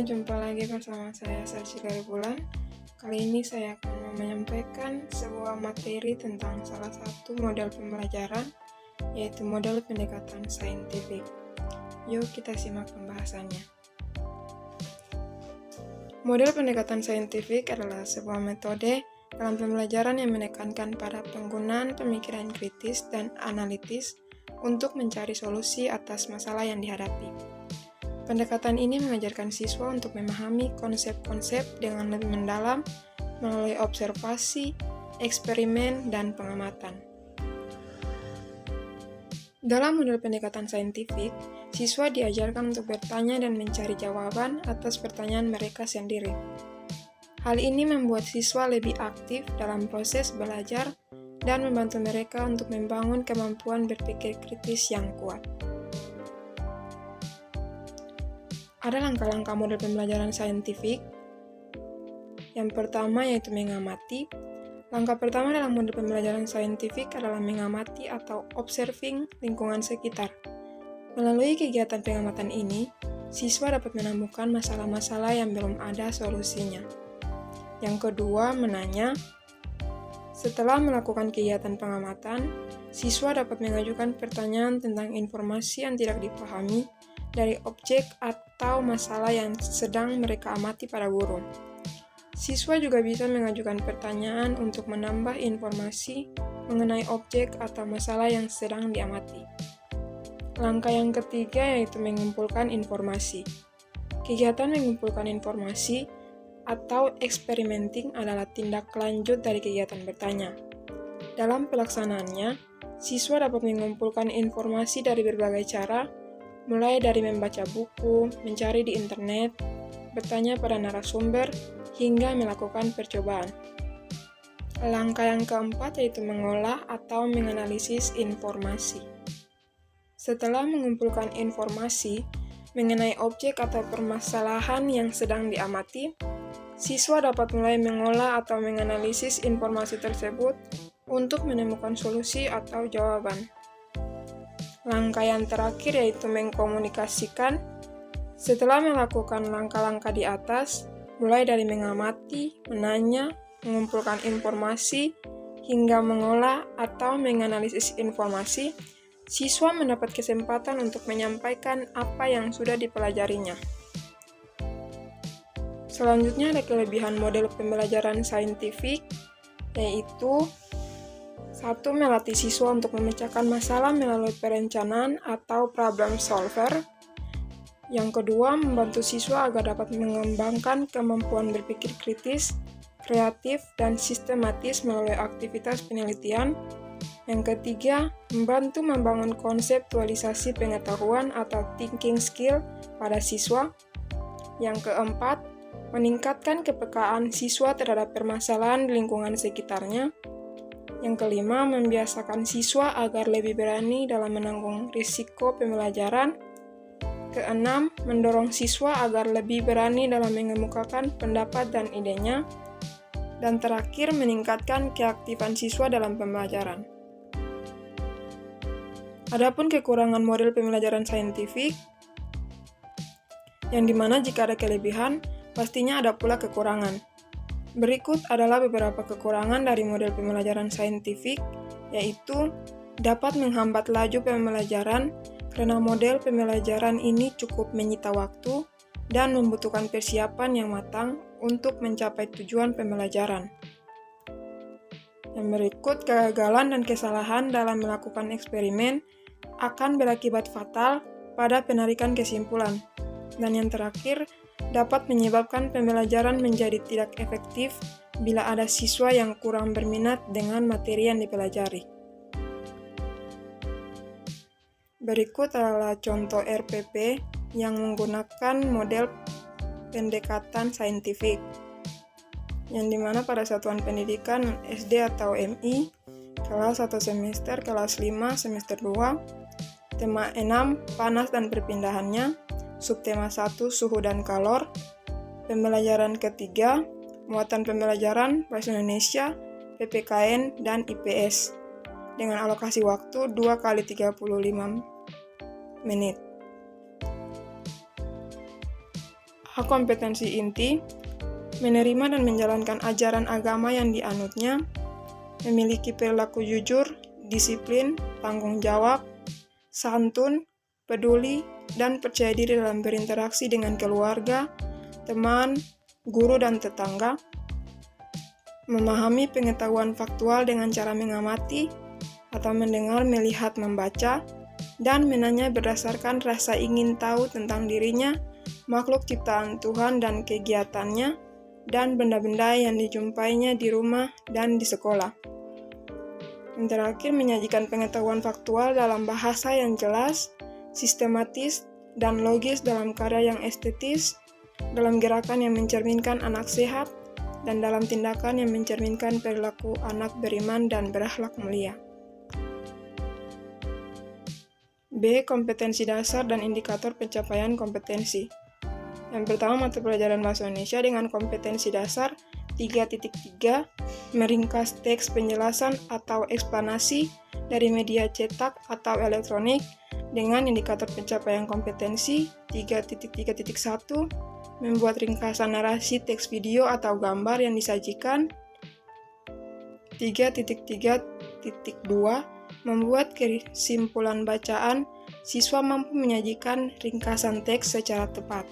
semuanya, jumpa lagi bersama saya Sarsi Bulan. Kali ini saya akan menyampaikan sebuah materi tentang salah satu model pembelajaran, yaitu model pendekatan saintifik. Yuk kita simak pembahasannya. Model pendekatan saintifik adalah sebuah metode dalam pembelajaran yang menekankan pada penggunaan pemikiran kritis dan analitis untuk mencari solusi atas masalah yang dihadapi. Pendekatan ini mengajarkan siswa untuk memahami konsep-konsep dengan lebih mendalam melalui observasi, eksperimen, dan pengamatan. Dalam model pendekatan saintifik, siswa diajarkan untuk bertanya dan mencari jawaban atas pertanyaan mereka sendiri. Hal ini membuat siswa lebih aktif dalam proses belajar dan membantu mereka untuk membangun kemampuan berpikir kritis yang kuat. Ada langkah-langkah model pembelajaran saintifik. Yang pertama yaitu mengamati. Langkah pertama dalam model pembelajaran saintifik adalah mengamati atau observing lingkungan sekitar. Melalui kegiatan pengamatan ini, siswa dapat menemukan masalah-masalah yang belum ada solusinya. Yang kedua, menanya. Setelah melakukan kegiatan pengamatan, siswa dapat mengajukan pertanyaan tentang informasi yang tidak dipahami dari objek atau masalah yang sedang mereka amati pada guru. Siswa juga bisa mengajukan pertanyaan untuk menambah informasi mengenai objek atau masalah yang sedang diamati. Langkah yang ketiga yaitu mengumpulkan informasi. Kegiatan mengumpulkan informasi atau experimenting adalah tindak lanjut dari kegiatan bertanya. Dalam pelaksanaannya, siswa dapat mengumpulkan informasi dari berbagai cara, mulai dari membaca buku, mencari di internet, bertanya pada narasumber, hingga melakukan percobaan. Langkah yang keempat yaitu mengolah atau menganalisis informasi. Setelah mengumpulkan informasi mengenai objek atau permasalahan yang sedang diamati, siswa dapat mulai mengolah atau menganalisis informasi tersebut untuk menemukan solusi atau jawaban. Langkah yang terakhir yaitu mengkomunikasikan. Setelah melakukan langkah-langkah di atas, mulai dari mengamati, menanya, mengumpulkan informasi, hingga mengolah atau menganalisis informasi, siswa mendapat kesempatan untuk menyampaikan apa yang sudah dipelajarinya. Selanjutnya ada kelebihan model pembelajaran saintifik, yaitu 1. Melatih siswa untuk memecahkan masalah melalui perencanaan atau problem solver. Yang kedua, membantu siswa agar dapat mengembangkan kemampuan berpikir kritis, kreatif, dan sistematis melalui aktivitas penelitian. Yang ketiga, membantu membangun konseptualisasi pengetahuan atau thinking skill pada siswa. Yang keempat, meningkatkan kepekaan siswa terhadap permasalahan di lingkungan sekitarnya. Yang kelima, membiasakan siswa agar lebih berani dalam menanggung risiko pembelajaran. Keenam, mendorong siswa agar lebih berani dalam mengemukakan pendapat dan idenya. Dan terakhir, meningkatkan keaktifan siswa dalam pembelajaran. Adapun kekurangan model pembelajaran saintifik, yang dimana jika ada kelebihan, pastinya ada pula kekurangan. Berikut adalah beberapa kekurangan dari model pembelajaran saintifik, yaitu dapat menghambat laju pembelajaran karena model pembelajaran ini cukup menyita waktu dan membutuhkan persiapan yang matang untuk mencapai tujuan pembelajaran. Yang berikut, kegagalan dan kesalahan dalam melakukan eksperimen akan berakibat fatal pada penarikan kesimpulan. Dan yang terakhir, dapat menyebabkan pembelajaran menjadi tidak efektif bila ada siswa yang kurang berminat dengan materi yang dipelajari. Berikut adalah contoh RPP yang menggunakan model pendekatan saintifik, yang dimana pada satuan pendidikan SD atau MI, kelas 1 semester, kelas 5 semester 2, tema 6, panas dan perpindahannya, subtema 1, suhu dan kalor, pembelajaran ketiga, muatan pembelajaran, Bahasa Indonesia, PPKN, dan IPS, dengan alokasi waktu 2 kali 35 menit. Hak kompetensi inti, menerima dan menjalankan ajaran agama yang dianutnya, memiliki perilaku jujur, disiplin, tanggung jawab, santun, peduli, dan percaya diri dalam berinteraksi dengan keluarga, teman, guru, dan tetangga, memahami pengetahuan faktual dengan cara mengamati atau mendengar, melihat, membaca, dan menanya berdasarkan rasa ingin tahu tentang dirinya, makhluk ciptaan Tuhan dan kegiatannya, dan benda-benda yang dijumpainya di rumah dan di sekolah. Yang terakhir, menyajikan pengetahuan faktual dalam bahasa yang jelas, sistematis, dan logis dalam karya yang estetis, dalam gerakan yang mencerminkan anak sehat, dan dalam tindakan yang mencerminkan perilaku anak beriman dan berakhlak mulia. B. Kompetensi dasar dan indikator pencapaian kompetensi. Yang pertama, mata pelajaran Bahasa Indonesia dengan kompetensi dasar 3.3, meringkas teks penjelasan atau eksplanasi dari media cetak atau elektronik dengan indikator pencapaian kompetensi 3.3.1, membuat ringkasan narasi teks video atau gambar yang disajikan. 3.3.2, membuat kesimpulan bacaan, siswa mampu menyajikan ringkasan teks secara tepat.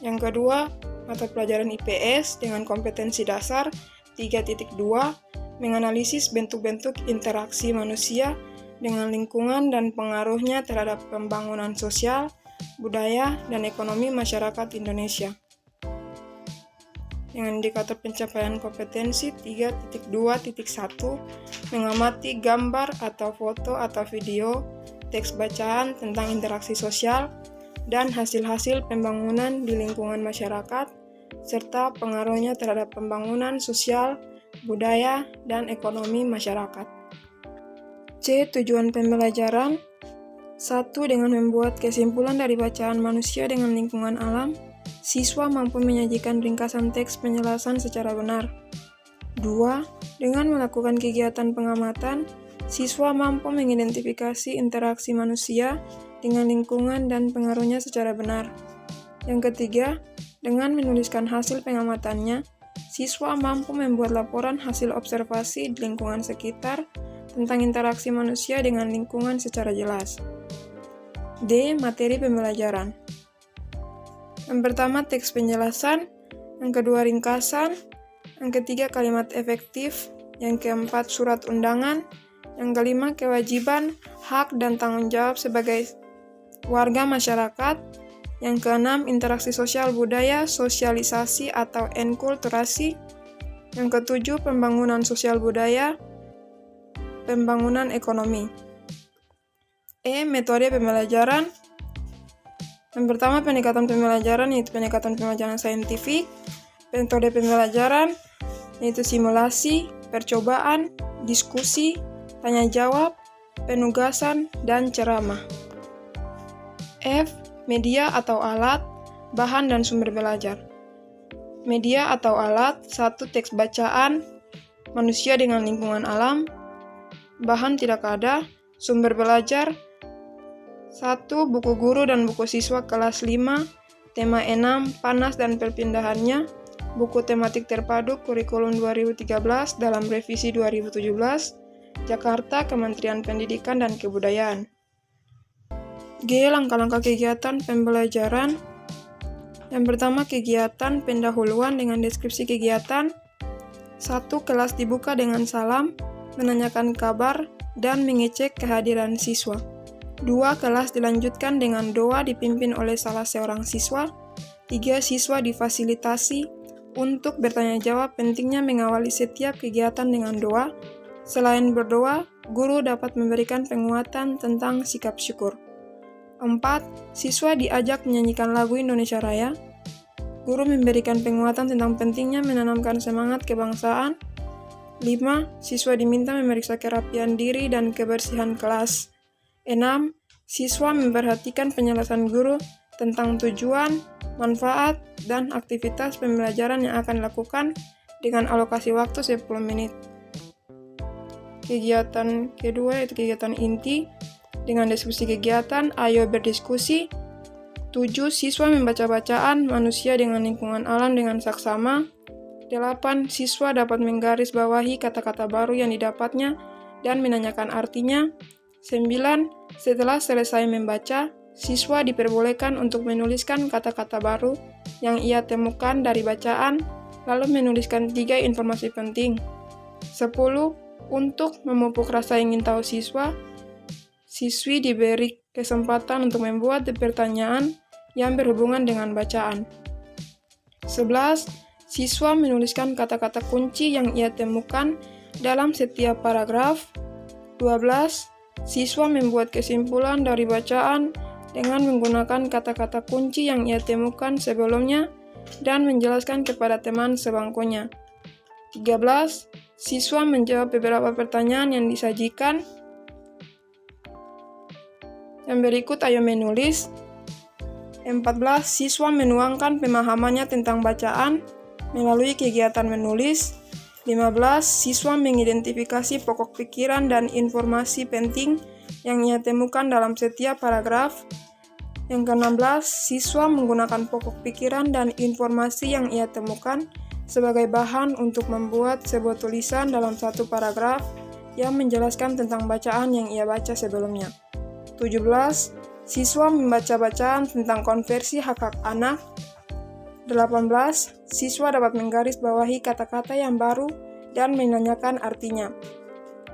Yang kedua, mata pelajaran IPS dengan kompetensi dasar 3.2, menganalisis bentuk-bentuk interaksi manusia dengan lingkungan dan pengaruhnya terhadap pembangunan sosial, budaya, dan ekonomi masyarakat Indonesia. Dengan indikator pencapaian kompetensi 3.2.1, mengamati gambar atau foto atau video, teks bacaan tentang interaksi sosial, dan hasil-hasil pembangunan di lingkungan masyarakat, serta pengaruhnya terhadap pembangunan sosial, budaya, dan ekonomi masyarakat. C. Tujuan pembelajaran 1. Dengan membuat kesimpulan dari bacaan manusia dengan lingkungan alam, siswa mampu menyajikan ringkasan teks penjelasan secara benar. 2. Dengan melakukan kegiatan pengamatan, siswa mampu mengidentifikasi interaksi manusia dengan lingkungan dan pengaruhnya secara benar. Yang ketiga, dengan menuliskan hasil pengamatannya, siswa mampu membuat laporan hasil observasi di lingkungan sekitar tentang interaksi manusia dengan lingkungan secara jelas. D. Materi pembelajaran. Yang pertama, teks penjelasan. Yang kedua, ringkasan. Yang ketiga, kalimat efektif. Yang keempat, surat undangan. Yang kelima, kewajiban, hak, dan tanggung jawab sebagai warga masyarakat. Yang keenam, interaksi sosial budaya, sosialisasi atau enkulturasi. Yang ketujuh, pembangunan sosial budaya, pembangunan ekonomi. E. Metode pembelajaran. Yang pertama, pendekatan pembelajaran yaitu pendekatan pembelajaran saintifik. Metode pembelajaran yaitu simulasi, percobaan, diskusi, tanya jawab, penugasan, dan ceramah. F. Media atau alat, bahan dan sumber belajar. Media atau alat 1. Teks bacaan, manusia dengan lingkungan alam. Bahan tidak ada. Sumber belajar 1. Buku guru dan buku siswa kelas 5, tema 6, panas dan perpindahannya, buku tematik terpadu kurikulum 2013 dalam revisi 2017, Jakarta, Kementerian Pendidikan dan Kebudayaan. G. Langkah-langkah kegiatan pembelajaran. Yang pertama, kegiatan pendahuluan dengan deskripsi kegiatan. 1. Kelas dibuka dengan salam, menanyakan kabar, dan mengecek kehadiran siswa. 2. Kelas dilanjutkan dengan doa dipimpin oleh salah seorang siswa. 3. Siswa difasilitasi untuk bertanya jawab, pentingnya mengawali setiap kegiatan dengan doa. Selain berdoa, guru dapat memberikan penguatan tentang sikap syukur. 4. Siswa diajak menyanyikan lagu Indonesia Raya. Guru memberikan penguatan tentang pentingnya menanamkan semangat kebangsaan. 5. Siswa diminta memeriksa kerapian diri dan kebersihan kelas. 6. Siswa memperhatikan penjelasan guru tentang tujuan, manfaat, dan aktivitas pembelajaran yang akan dilakukan dengan alokasi waktu 10 menit. Kegiatan kedua yaitu kegiatan inti. Dengan diskusi kegiatan, ayo berdiskusi. 7. Siswa membaca bacaan manusia dengan lingkungan alam dengan saksama. 8. Siswa dapat menggarisbawahi kata-kata baru yang didapatnya dan menanyakan artinya. 9. Setelah selesai membaca, siswa diperbolehkan untuk menuliskan kata-kata baru yang ia temukan dari bacaan, lalu menuliskan 3 informasi penting. 10. Untuk memupuk rasa ingin tahu siswa, siswi diberi kesempatan untuk membuat pertanyaan yang berhubungan dengan bacaan. 11. Siswa menuliskan kata-kata kunci yang ia temukan dalam setiap paragraf. 12. Siswa membuat kesimpulan dari bacaan dengan menggunakan kata-kata kunci yang ia temukan sebelumnya dan menjelaskan kepada teman sebangkunya. 13. Siswa menjawab beberapa pertanyaan yang disajikan. Yang berikut ayo menulis. 14. Siswa menuangkan pemahamannya tentang bacaan melalui kegiatan menulis. 15. Siswa mengidentifikasi pokok pikiran dan informasi penting yang ia temukan dalam setiap paragraf. Yang ke-16, siswa menggunakan pokok pikiran dan informasi yang ia temukan sebagai bahan untuk membuat sebuah tulisan dalam satu paragraf yang menjelaskan tentang bacaan yang ia baca sebelumnya. 17. Siswa membaca bacaan tentang konversi hak-hak anak. 18. Siswa dapat menggarisbawahi kata-kata yang baru dan menanyakan artinya.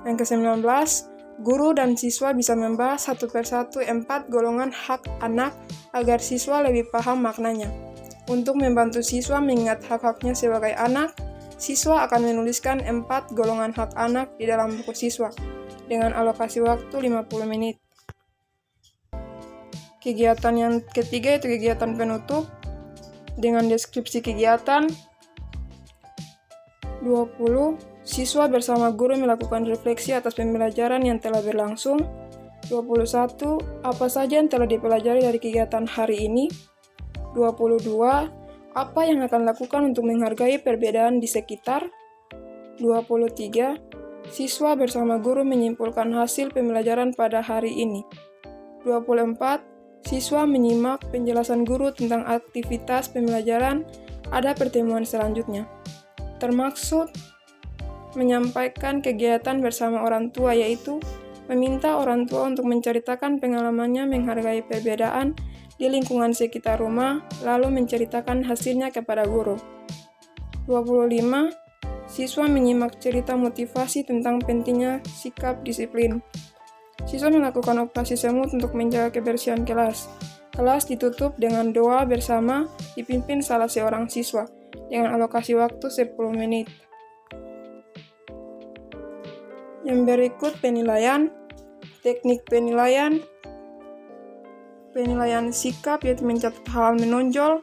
Yang ke-19, guru dan siswa bisa membahas satu persatu 4 golongan hak anak agar siswa lebih paham maknanya. Untuk membantu siswa mengingat hak-haknya sebagai anak, siswa akan menuliskan 4 golongan hak anak di dalam buku siswa dengan alokasi waktu 50 menit. Kegiatan yang ketiga itu kegiatan penutup dengan deskripsi kegiatan. 20. Siswa bersama guru melakukan refleksi atas pembelajaran yang telah berlangsung. 21. Apa saja yang telah dipelajari dari kegiatan hari ini? 22. Apa yang akan lakukan untuk menghargai perbedaan di sekitar? 23. Siswa bersama guru menyimpulkan hasil pembelajaran pada hari ini. 24. Siswa menyimak penjelasan guru tentang aktivitas pembelajaran pada pertemuan selanjutnya. Termaksud menyampaikan kegiatan bersama orang tua, yaitu meminta orang tua untuk menceritakan pengalamannya menghargai perbedaan di lingkungan sekitar rumah, lalu menceritakan hasilnya kepada guru. 25. Siswa menyimak cerita motivasi tentang pentingnya sikap disiplin. Siswa melakukan operasi semut untuk menjaga kebersihan kelas. Kelas ditutup dengan doa bersama dipimpin salah seorang siswa dengan alokasi waktu 10 menit. Yang berikut penilaian. Teknik penilaian. Penilaian sikap yaitu mencatat hal menonjol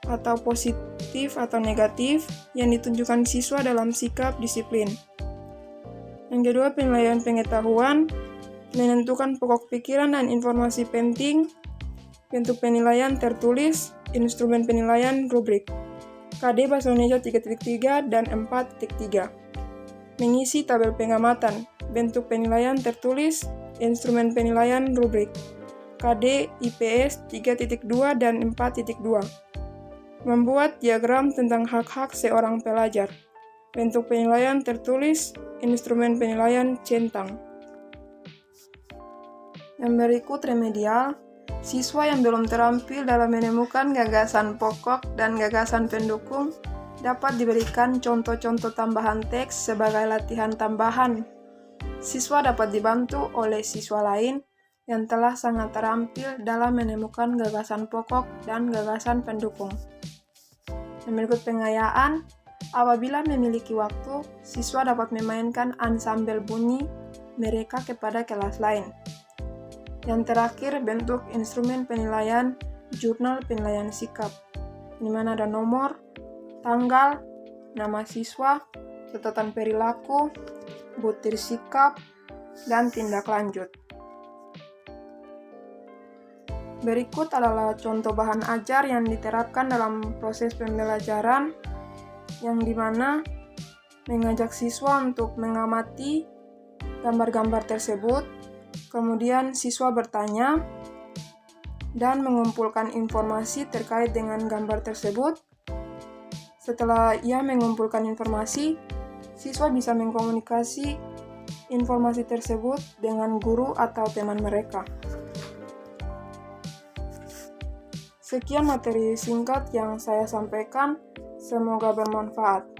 atau positif atau negatif yang ditunjukkan siswa dalam sikap disiplin. Yang kedua, penilaian pengetahuan. Menentukan pokok pikiran dan informasi penting. Bentuk penilaian tertulis, instrumen penilaian rubrik. KD Bahasa Indonesia 3.3 dan 4.3. Mengisi tabel pengamatan. Bentuk penilaian tertulis, instrumen penilaian rubrik. KD IPS 3.2 dan 4.2. Membuat diagram tentang hak-hak seorang pelajar. Bentuk penilaian tertulis, instrumen penilaian centang. Yang berikut remedial. Siswa yang belum terampil dalam menemukan gagasan pokok dan gagasan pendukung dapat diberikan contoh-contoh tambahan teks sebagai latihan tambahan. Siswa dapat dibantu oleh siswa lain yang telah sangat terampil dalam menemukan gagasan pokok dan gagasan pendukung. Yang berikut pengayaan. Apabila memiliki waktu, siswa dapat memainkan ansambel bunyi mereka kepada kelas lain. Yang terakhir, bentuk instrumen penilaian jurnal penilaian sikap, di mana ada nomor, tanggal, nama siswa, catatan perilaku, butir sikap, dan tindak lanjut. Berikut adalah contoh bahan ajar yang diterapkan dalam proses pembelajaran, yang dimana mengajak siswa untuk mengamati gambar-gambar tersebut. Kemudian siswa bertanya, dan mengumpulkan informasi terkait dengan gambar tersebut. Setelah ia mengumpulkan informasi, siswa bisa mengkomunikasi informasi tersebut dengan guru atau teman mereka. Sekian materi singkat yang saya sampaikan, semoga bermanfaat.